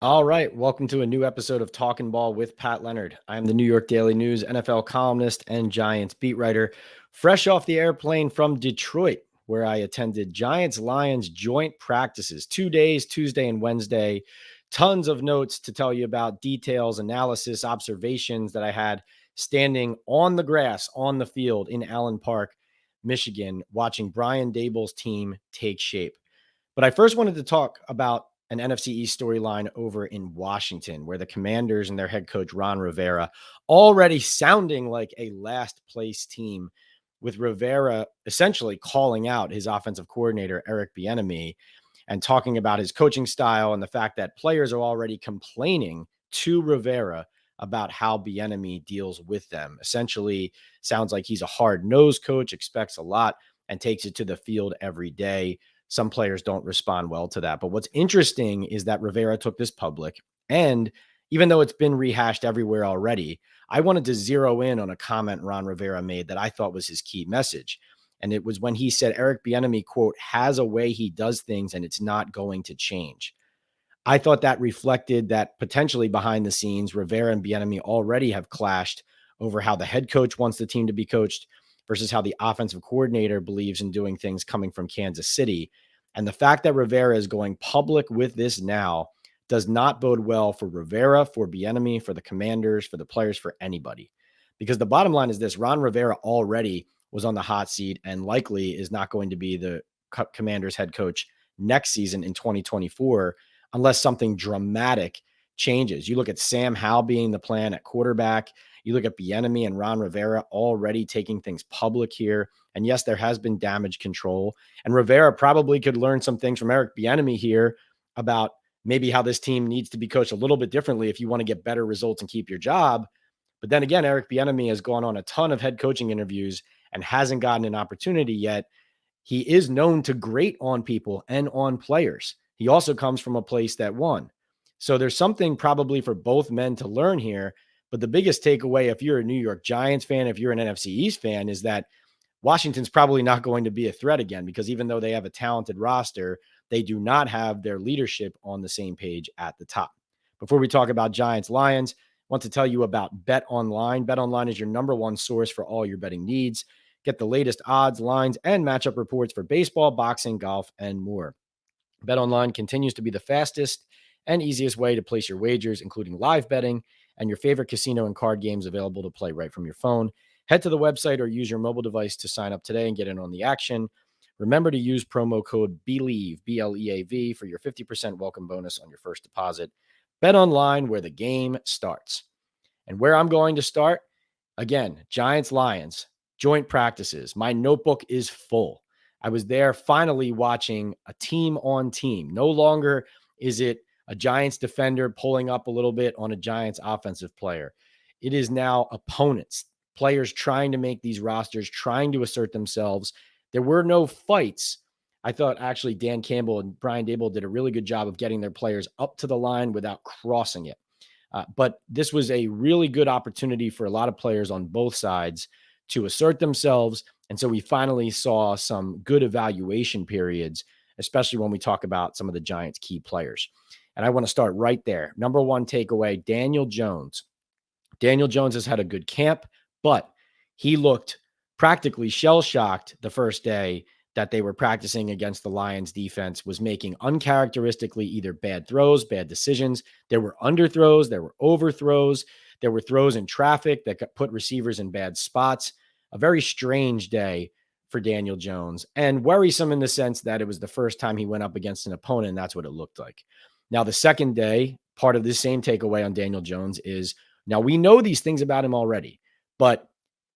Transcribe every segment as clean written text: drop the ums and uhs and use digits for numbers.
All right, welcome to a new episode of Talking Ball with Pat Leonard. I am the New York Daily News NFL columnist and Giants beat writer, fresh off the airplane from Detroit, where I attended Giants-Lions joint practices, 2 days, Tuesday and Wednesday. Tons of notes to tell you about details, analysis, observations that I had standing on the grass, on the field in Allen Park, Michigan, watching Brian Daboll's team take shape. But I first wanted to talk about an NFC East storyline over in Washington, where the Commanders and their head coach, Ron Rivera, already sounding like a last place team, with Rivera essentially calling out his offensive coordinator, Rivera-Bieniemy, and talking about his coaching style and the fact that players are already complaining to Rivera about how Bieniemy deals with them. Essentially, sounds like he's a hard-nosed coach, expects a lot, and takes it to the field every day. Some players don't respond well to that. But what's interesting is that Rivera took this public. And even though it's been rehashed everywhere already, I wanted to zero in on a comment Ron Rivera made that I thought was his key message. And it was when he said Rivera-Bieniemy, quote, has a way he does things and it's not going to change. I thought that reflected that potentially behind the scenes, Rivera and Bieniemy already have clashed over how the head coach wants the team to be coached versus how the offensive coordinator believes in doing things coming from Kansas City. And the fact that Rivera is going public with this now does not bode well for Rivera, for Bieniemy, for the Commanders, for the players, for anybody. Because the bottom line is this: Ron Rivera already was on the hot seat and likely is not going to be the Commanders head coach next season in 2024 unless something dramatic changes. You look at Sam Howell being the plan at quarterback. You look at Bieniemy and Ron Rivera already taking things public here. And yes, there has been damage control. And Rivera probably could learn some things from Rivera-Bieniemy here about maybe how this team needs to be coached a little bit differently if you want to get better results and keep your job. But then again, Rivera-Bieniemy has gone on a ton of head coaching interviews and hasn't gotten an opportunity yet. He is known to grate on people and on players. He also comes from a place that won. So there's something probably for both men to learn here. But the biggest takeaway, if you're a New York Giants fan, if you're an NFC East fan, is that Washington's probably not going to be a threat again, because even though they have a talented roster, they do not have their leadership on the same page at the top. Before we talk about Giants-Lions, I want to tell you about BetOnline. BetOnline is your number one source for all your betting needs. Get the latest odds, lines, and matchup reports for baseball, boxing, golf, and more. BetOnline continues to be the fastest and easiest way to place your wagers, including live betting and your favorite casino and card games available to play right from your phone. Head to the website or use your mobile device to sign up today and get in on the action. Remember to use promo code BELIEVE, BLEAV, for your 50% welcome bonus on your first deposit. BetOnline, where the game starts. And where I'm going to start, again, Giants-Lions, joint practices. My notebook is full. I was there finally watching a team on team. No longer is it a Giants defender pulling up a little bit on a Giants offensive player. It is now opponents, players trying to make these rosters, trying to assert themselves. There were no fights. I thought actually Dan Campbell and Brian Daboll did a really good job of getting their players up to the line without crossing it. But this was a really good opportunity for a lot of players on both sides to assert themselves. And so we finally saw some good evaluation periods, especially when we talk about some of the Giants' key players. And I want to start right there. Number one takeaway, Daniel Jones. Daniel Jones has had a good camp, but he looked practically shell-shocked the first day that they were practicing against the Lions defense, was making uncharacteristically either bad throws, bad decisions. There were underthrows, there were overthrows, there were throws in traffic that put receivers in bad spots. A very strange day for Daniel Jones, and worrisome in the sense that it was the first time he went up against an opponent, and that's what it looked like. Now, the second day, part of this same takeaway on Daniel Jones is, now we know these things about him already, but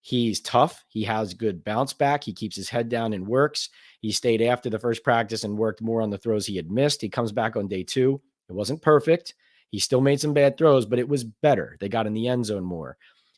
he's tough. He has good bounce back. He keeps his head down and works. He stayed after the first practice and worked more on the throws he had missed. He comes back on day two. It wasn't perfect. He still made some bad throws, but it was better. They got in the end zone more.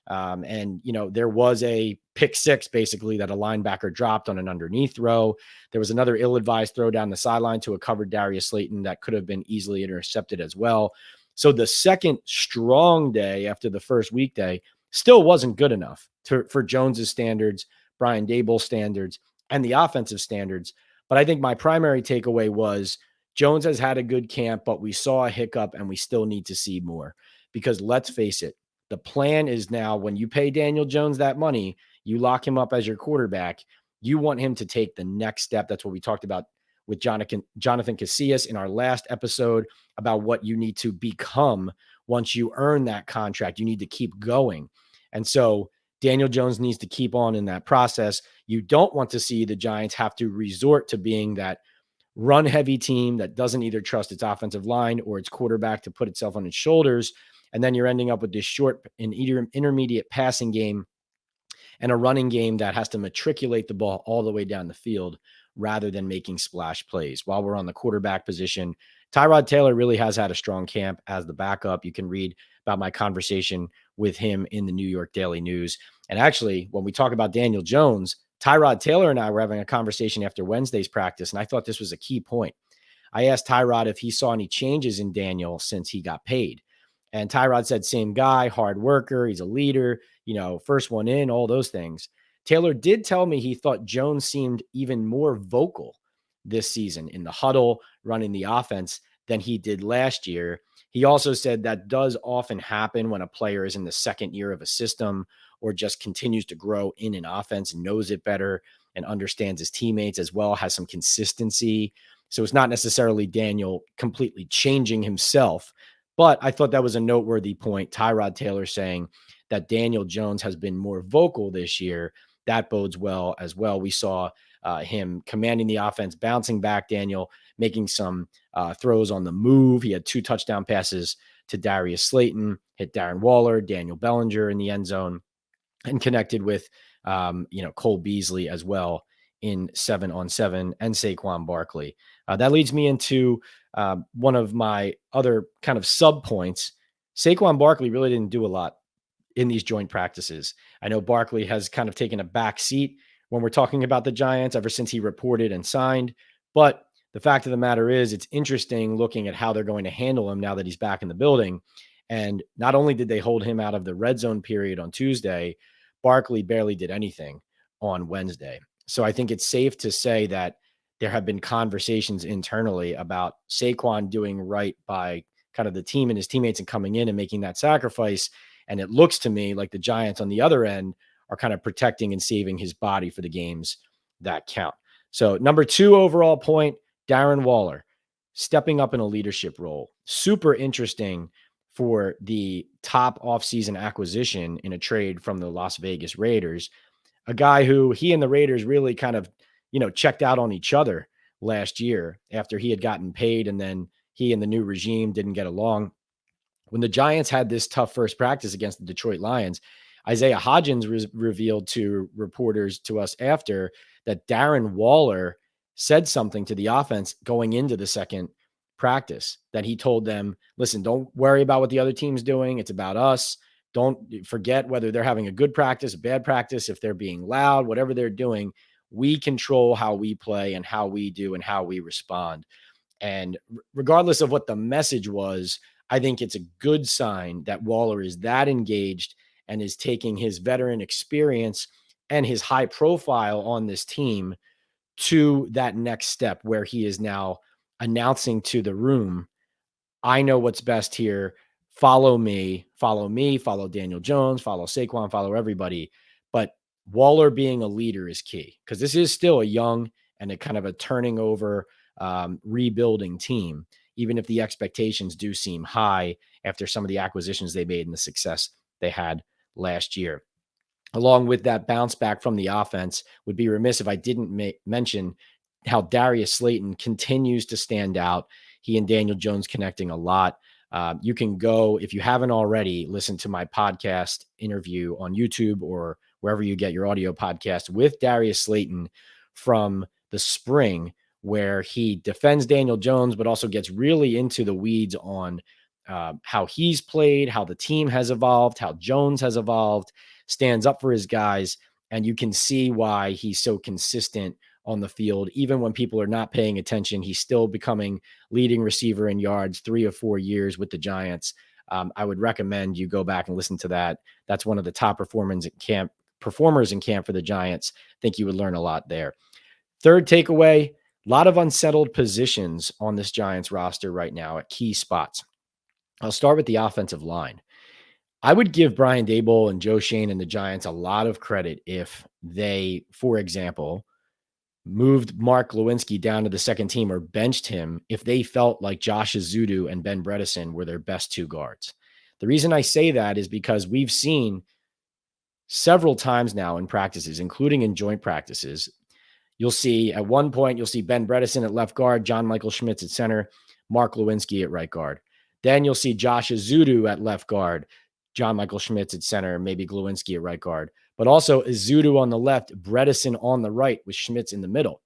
And, there was a pick six, basically, that a linebacker dropped on an underneath throw. There was another ill-advised throw down the sideline to a covered Darius Slayton that could have been easily intercepted as well. So the second strong day after the first weekday still wasn't good enough for Jones's standards, Brian Daboll's standards, and the offensive standards. But I think my primary takeaway was Jones has had a good camp, but we saw a hiccup and we still need to see more because let's face it, the plan is now when you pay Daniel Jones that money, you lock him up as your quarterback. You want him to take the next step. That's what we talked about with Jonathan Casillas in our last episode about what you need to become once you earn that contract. You need to keep going. And so Daniel Jones needs to keep on in that process. You don't want to see the Giants have to resort to being that run-heavy team that doesn't either trust its offensive line or its quarterback to put itself on its shoulders. And then you're ending up with this short and intermediate passing game and a running game that has to matriculate the ball all the way down the field rather than making splash plays. While we're on the quarterback position, Tyrod Taylor really has had a strong camp as the backup. You can read about my conversation with him in the New York Daily News. And actually, when we talk about Daniel Jones, Tyrod Taylor and I were having a conversation after Wednesday's practice, and I thought this was a key point. I asked Tyrod if he saw any changes in Daniel since he got paid. And Tyrod said, same guy, hard worker, he's a leader, first one in, all those things. Taylor did tell me he thought Jones seemed even more vocal this season in the huddle, running the offense than he did last year. He also said that does often happen when a player is in the second year of a system or just continues to grow in an offense, knows it better and understands his teammates as well, has some consistency. So it's not necessarily Daniel completely changing himself, but I thought that was a noteworthy point. Tyrod Taylor saying that Daniel Jones has been more vocal this year. That bodes well as well. We saw him commanding the offense, bouncing back, Daniel, making some throws on the move. He had 2 touchdown passes to Darius Slayton, hit Darren Waller, Daniel Bellinger in the end zone, and connected with, Cole Beasley as well in 7-on-7 and Saquon Barkley. That leads me into one of my other kind of sub points. Saquon Barkley really didn't do a lot in these joint practices. I know Barkley has kind of taken a back seat when we're talking about the Giants ever since he reported and signed. But the fact of the matter is, it's interesting looking at how they're going to handle him now that he's back in the building. And not only did they hold him out of the red zone period on Tuesday, Barkley barely did anything on Wednesday. So I think it's safe to say that there have been conversations internally about Saquon doing right by kind of the team and his teammates and coming in and making that sacrifice. And it looks to me like the Giants on the other end are kind of protecting and saving his body for the games that count. So number 2 overall point, Darren Waller stepping up in a leadership role. Super interesting for the top offseason acquisition in a trade from the Las Vegas Raiders, a guy who he and the Raiders really kind of, checked out on each other last year after he had gotten paid and then he and the new regime didn't get along. When the Giants had this tough first practice against the Detroit Lions, Isaiah Hodgins revealed to reporters to us after that Darren Waller said something to the offense going into the second practice, that he told them, listen, don't worry about what the other team's doing. It's about us. Don't forget whether they're having a good practice, a bad practice, if they're being loud, whatever they're doing, we control how we play and how we do and how we respond. And regardless of what the message was, I think it's a good sign that Waller is that engaged and is taking his veteran experience and his high profile on this team to that next step where he is now announcing to the room, I know what's best here. Follow me, follow Daniel Jones, follow Saquon, follow everybody. But Waller being a leader is key because this is still a young and a kind of a turning over, rebuilding team, even if the expectations do seem high after some of the acquisitions they made and the success they had last year. Along with that bounce back from the offense, would be remiss if I didn't mention how Darius Slayton continues to stand out. He and Daniel Jones connecting a lot. You can go, if you haven't already, listen to my podcast interview on YouTube or wherever you get your audio podcast with Darius Slayton from the spring, where he defends Daniel Jones, but also gets really into the weeds on how he's played, how the team has evolved, how Jones has evolved, stands up for his guys. And you can see why he's so consistent on the field. Even when people are not paying attention, he's still becoming leading receiver in yards 3 or 4 years with the Giants. I would recommend you go back and listen to that. That's one of the top performers in camp for the Giants. I think you would learn a lot there. Third takeaway, A lot of unsettled positions on this Giants roster right now at key spots. I'll start with the offensive line. I would give Brian Daboll and Joe Schoen and the Giants a lot of credit if they, for example, moved Mark Lewinsky down to the second team or benched him if they felt like Josh Ezeudu and Ben Bredeson were their best two guards. The reason I say that is because we've seen several times now in practices, including in joint practices, you'll see at one point, you'll see Ben Bredeson at left guard, John Michael Schmitz at center, Mark Lewinsky at right guard. Then you'll see Josh Ezeudu at left guard, John Michael Schmitz at center, maybe Lewinsky at right guard, but also Ezeudu on the left, Bredeson on the right with Schmitz in the middle.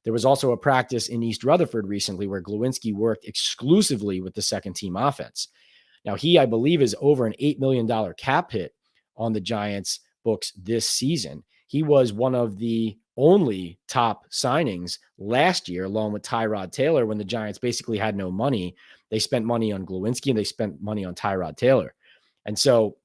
There was also a practice in East Rutherford recently where Lewinsky worked exclusively with the second team offense. Now he, I believe, is over an $8 million cap hit on the Giants books this season. He was one of the only top signings last year, along with Tyrod Taylor, when the Giants basically had no money. They spent money on Lewinsky and they spent money on Tyrod Taylor. And so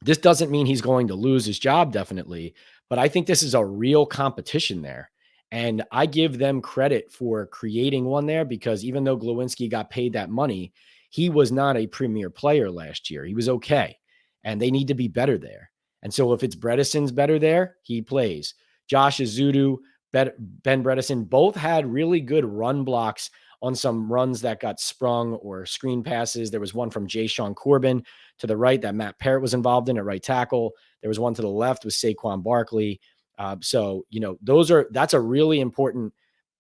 this doesn't mean he's going to lose his job, definitely, but I think this is a real competition there. And I give them credit for creating one there because even though Lewinsky got paid that money, he was not a premier player last year. He was okay. And they need to be better there. And so if it's Bredeson's better there, he plays. Josh Ezeudu, Ben Bredeson, both had really good run blocks on some runs that got sprung or screen passes. There was one from Ja'Shawn Corbin to the right that Matt Parrott was involved in at right tackle. There was one to the left with Saquon Barkley. So, that's a really important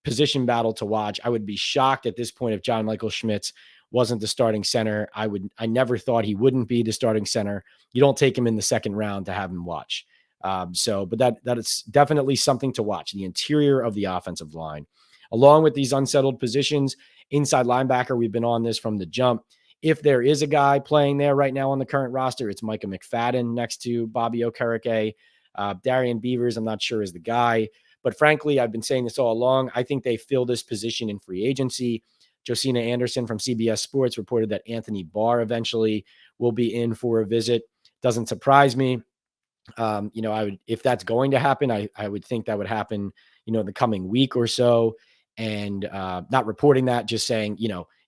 position battle to watch. I would be shocked at this point if John Michael Schmitz wasn't the starting center. I never thought he wouldn't be the starting center. You don't take him in the second round to have him watch. But that is definitely something to watch, the interior of the offensive line. Along with these unsettled positions, inside linebacker, we've been on this from the jump. If there is a guy playing there right now on the current roster, it's Micah McFadden next to Bobby Okereke. Darian Beavers, I'm not sure is the guy. But frankly, I've been saying this all along. I think they fill this position in free agency. Josina Anderson from CBS Sports reported that Anthony Barr eventually will be in for a visit. Doesn't surprise me. If that's going to happen, I would think that would happen, in the coming week or so. And not reporting that, just saying,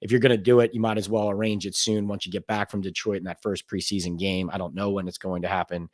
if you're going to do it, you might as well arrange it soon once you get back from Detroit in that first preseason game. I don't know when it's going to happen.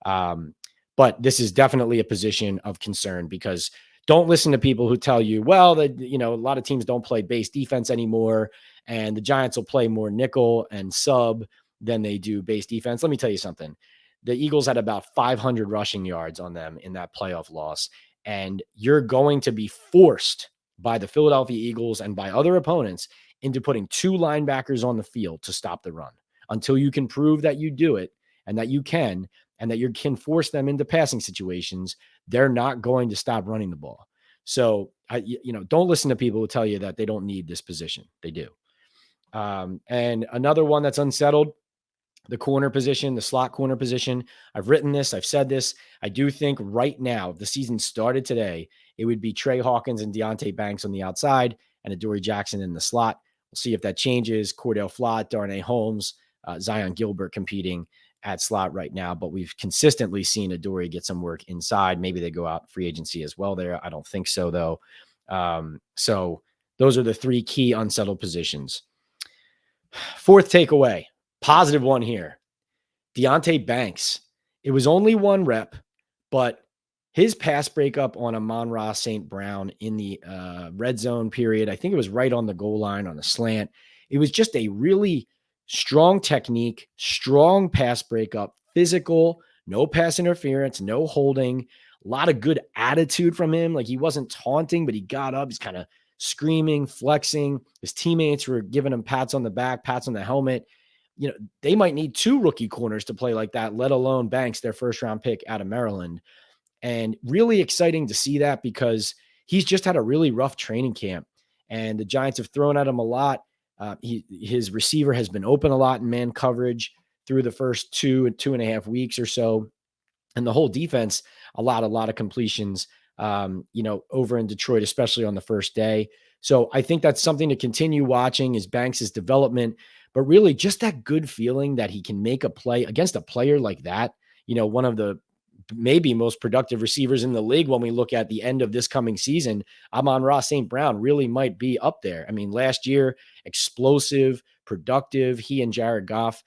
But this is definitely a position of concern because don't listen to people who tell you, well, that, a lot of teams don't play base defense anymore and the Giants will play more nickel and sub than they do base defense. Let me tell you something. The Eagles had about 500 rushing yards on them in that playoff loss. And you're going to be forced by the Philadelphia Eagles and by other opponents into putting two linebackers on the field to stop the run until you can prove that you do it and that you can, and that you can force them into passing situations. They're not going to stop running the ball. So, don't listen to people who tell you that they don't need this position. They do. And another one that's unsettled, the corner position, the slot corner position. I've written this. I've said this. I do think right now, if the season started today, it would be Trey Hawkins and Deontay Banks on the outside and Adoree Jackson in the slot. We'll see if that changes. Cordell Flott, Darnay Holmes, Zion Gilbert competing at slot right now, but we've consistently seen Adoree get some work inside. Maybe they go out free agency as well there. I don't think so, though. So those are the three key unsettled positions. Fourth takeaway, positive one here. Deontay Banks. It was only one rep, but his pass breakup on Amon-Ra St. Brown in the red zone period, I think it was right on the goal line on a slant. It was just a really strong technique, strong pass breakup, physical, no pass interference, no holding, a lot of good attitude from him. Like he wasn't taunting, but he got up. He's kind of screaming, flexing. His teammates were giving him pats on the back, pats on the helmet. They might need two rookie corners to play like that, let alone Banks, their first round pick out of Maryland. And really exciting to see that because he's just had a really rough training camp and the Giants have thrown at him a lot. His receiver has been open a lot in man coverage through the first 2.5 weeks or so. And the whole defense, a lot of completions, over in Detroit, especially on the first day. So I think that's something to continue watching is Banks's development, but really just that good feeling that he can make a play against a player like that, one of the maybe most productive receivers in the league when we look at the end of this coming season. Amon-Ra St. Brown really might be up there. I mean, last year, explosive, productive, he and Jared Goff.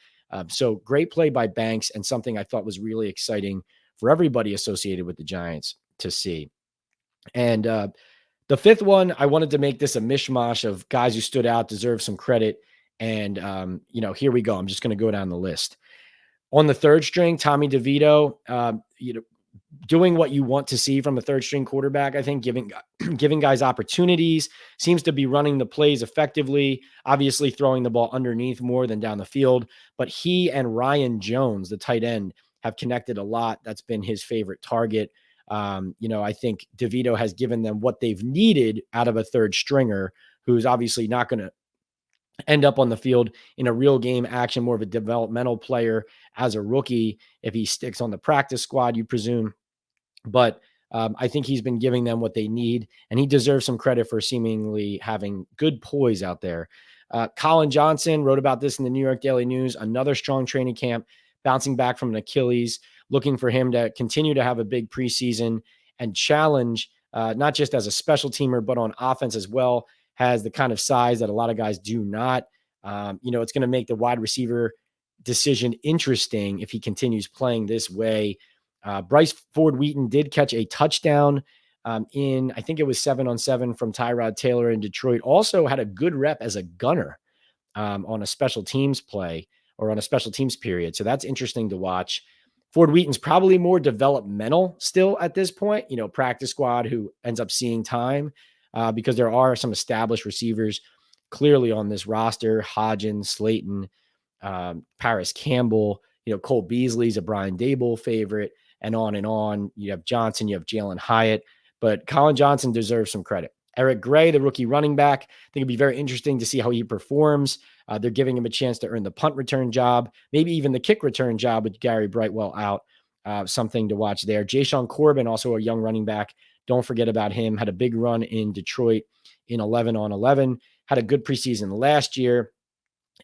So great play by Banks, and something I thought was really exciting for everybody associated with the Giants to see. And the fifth one, I wanted to make this a mishmash of guys who stood out, deserve some credit. And, here we go. I'm just going to go down the list. On the third string, Tommy DeVito, doing what you want to see from a third string quarterback. I think giving guys opportunities, seems to be running the plays effectively, obviously throwing the ball underneath more than down the field. But he and Ryan Jones, the tight end, have connected a lot. That's been his favorite target. I think DeVito has given them what they've needed out of a third stringer, who's obviously not going to end up on the field in a real game action, more of a developmental player as a rookie, if he sticks on the practice squad, you presume. But I think he's been giving them what they need, and he deserves some credit for seemingly having good poise out there. Colin Johnson wrote about this in the New York Daily News, another strong training camp, bouncing back from an Achilles, looking for him to continue to have a big preseason and challenge, not just as a special teamer, but on offense as well. Has the kind of size that a lot of guys do not. It's going to make the wide receiver decision interesting if he continues playing this way. Bryce Ford-Wheaton did catch a touchdown I think it was 7-on-7 from Tyrod Taylor in Detroit. Also had a good rep as a gunner on a special teams play or on a special teams period. So that's interesting to watch. Ford-Wheaton's probably more developmental still at this point, practice squad who ends up seeing time. Because there are some established receivers clearly on this roster: Hodgins, Slayton, Paris Campbell, Cole Beasley's a Brian Dable favorite, and on and on. You have Johnson, you have Jalen Hyatt, but Colin Johnson deserves some credit. Eric Gray, the rookie running back, I think it'd be very interesting to see how he performs. They're giving him a chance to earn the punt return job, maybe even the kick return job with Gary Brightwell out. Something to watch there. Jashaun Corbin, also a young running back. Don't forget about him. Had a big run in Detroit in 11-on-11. Had a good preseason last year.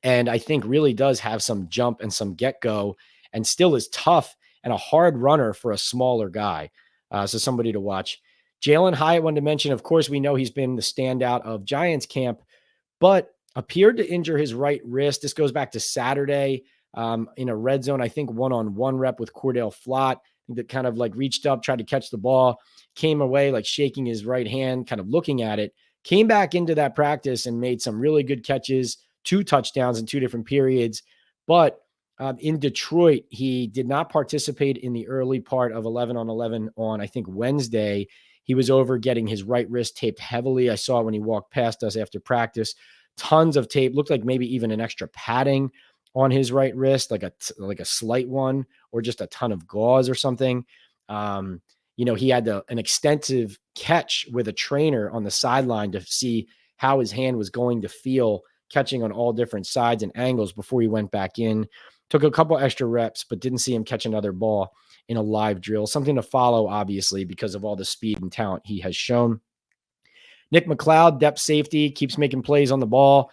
And I think really does have some jump and some get-go and still is tough and a hard runner for a smaller guy. So somebody to watch. Jalen Hyatt, wanted to mention, of course, we know he's been the standout of Giants camp, but appeared to injure his right wrist. This goes back to Saturday in a red zone, I think one-on-one rep with Cordell Flott, that kind of like reached up, tried to catch the ball, came away like shaking his right hand, kind of looking at it, came back into that practice and made some really good catches, 2 touchdowns in 2 different periods. But in Detroit, he did not participate in the early part of 11-on-11 on, I think, Wednesday. He was over getting his right wrist taped heavily. I saw when he walked past us after practice, tons of tape, looked like maybe even an extra padding on his right wrist, like a slight one, or just a ton of gauze or something. He had an extensive catch with a trainer on the sideline to see how his hand was going to feel catching on all different sides and angles before he went back in. Took a couple extra reps, but didn't see him catch another ball in a live drill. Something to follow, obviously, because of all the speed and talent he has shown. Nick McLeod, depth safety, keeps making plays on the ball.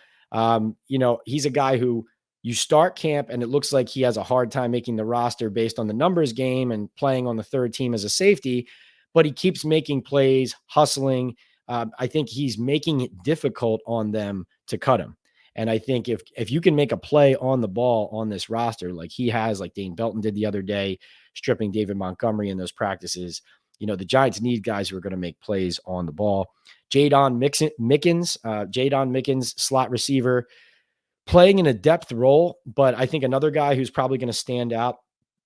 He's a guy who you start camp and it looks like he has a hard time making the roster based on the numbers game and playing on the third team as a safety, but he keeps making plays, hustling. I think he's making it difficult on them to cut him. And I think if you can make a play on the ball on this roster, like he has, like Dane Belton did the other day, stripping David Montgomery in those practices, the Giants need guys who are going to make plays on the ball. Jadon Mickens, slot receiver, playing in a depth role, but I think another guy who's probably going to stand out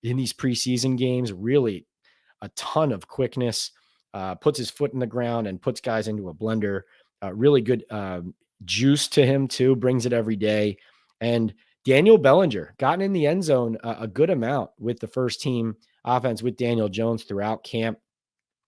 in these preseason games, really a ton of quickness, puts his foot in the ground and puts guys into a blender. Really good juice to him too, brings it every day. And Daniel Bellinger gotten in the end zone a good amount with the first team offense with Daniel Jones throughout camp,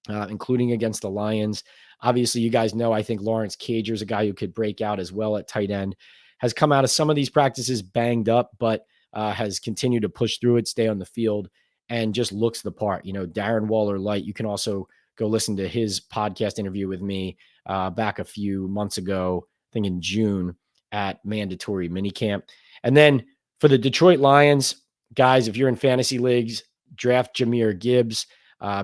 including against the Lions. Obviously, you guys know, I think Lawrence Cager is a guy who could break out as well at tight end. Has come out of some of these practices banged up, but has continued to push through it, stay on the field, and just looks the part. Darren Waller light. You can also go listen to his podcast interview with me back a few months ago, I think in June, at Mandatory Minicamp. And then for the Detroit Lions, guys, if you're in fantasy leagues, draft Jamir Gibbs.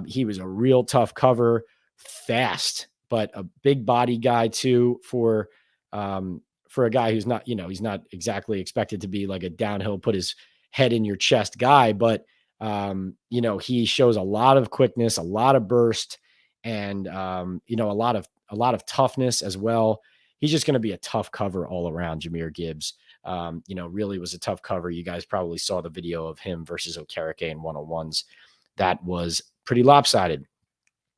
He was a real tough cover, fast, but a big body guy too for a guy who's not, he's not exactly expected to be like a downhill, put his head in your chest guy, but he shows a lot of quickness, a lot of burst, and a lot of toughness as well. He's just going to be a tough cover all around. Jamir Gibbs, really was a tough cover. You guys probably saw the video of him versus Okereke in one-on-ones. That was pretty lopsided.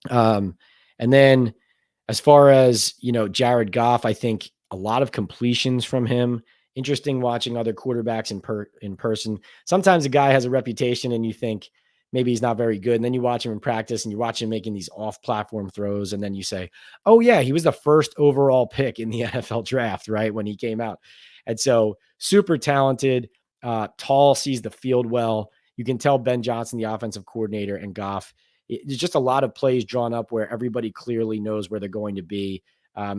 And then as far as, Jared Goff, I think a lot of completions from him. Interesting watching other quarterbacks in person. Sometimes a guy has a reputation and you think maybe he's not very good. And then you watch him in practice and you watch him making these off-platform throws. And then you say, oh yeah, he was the first overall pick in the NFL draft, right? When he came out. And so super talented, tall, sees the field well. You can tell Ben Johnson, the offensive coordinator, and Goff, there's just a lot of plays drawn up where everybody clearly knows where they're going to be.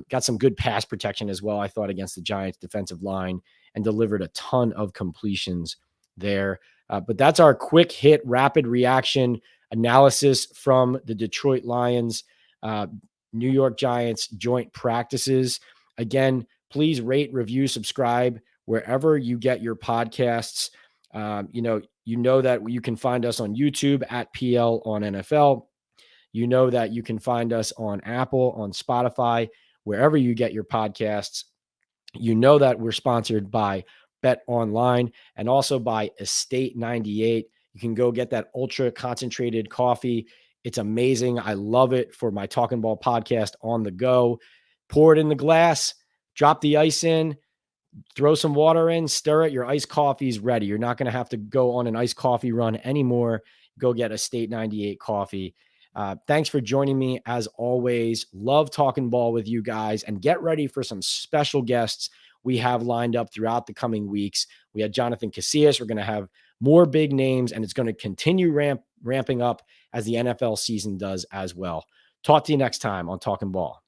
Got some good pass protection as well, I thought, against the Giants defensive line, and delivered a ton of completions there. But that's our quick hit, rapid reaction analysis from the Detroit Lions, New York Giants joint practices. Again, please rate, review, subscribe wherever you get your podcasts. You know that you can find us on YouTube at PL on NFL. You know that you can find us on Apple, on Spotify, wherever you get your podcasts. You know that we're sponsored by BetOnline and also by Estate 98. You can go get that ultra concentrated coffee. It's amazing. I love it for my Talking Ball podcast on the go. Pour it in the glass, drop the ice in, throw some water in, stir it. Your iced coffee is ready. You're not going to have to go on an iced coffee run anymore. Go get Estate 98 coffee. Thanks for joining me as always. Love talking ball with you guys, and get ready for some special guests we have lined up throughout the coming weeks. We had Jonathan Casillas. We're going to have more big names, and it's going to continue ramping up as the NFL season does as well. Talk to you next time on Talking Ball.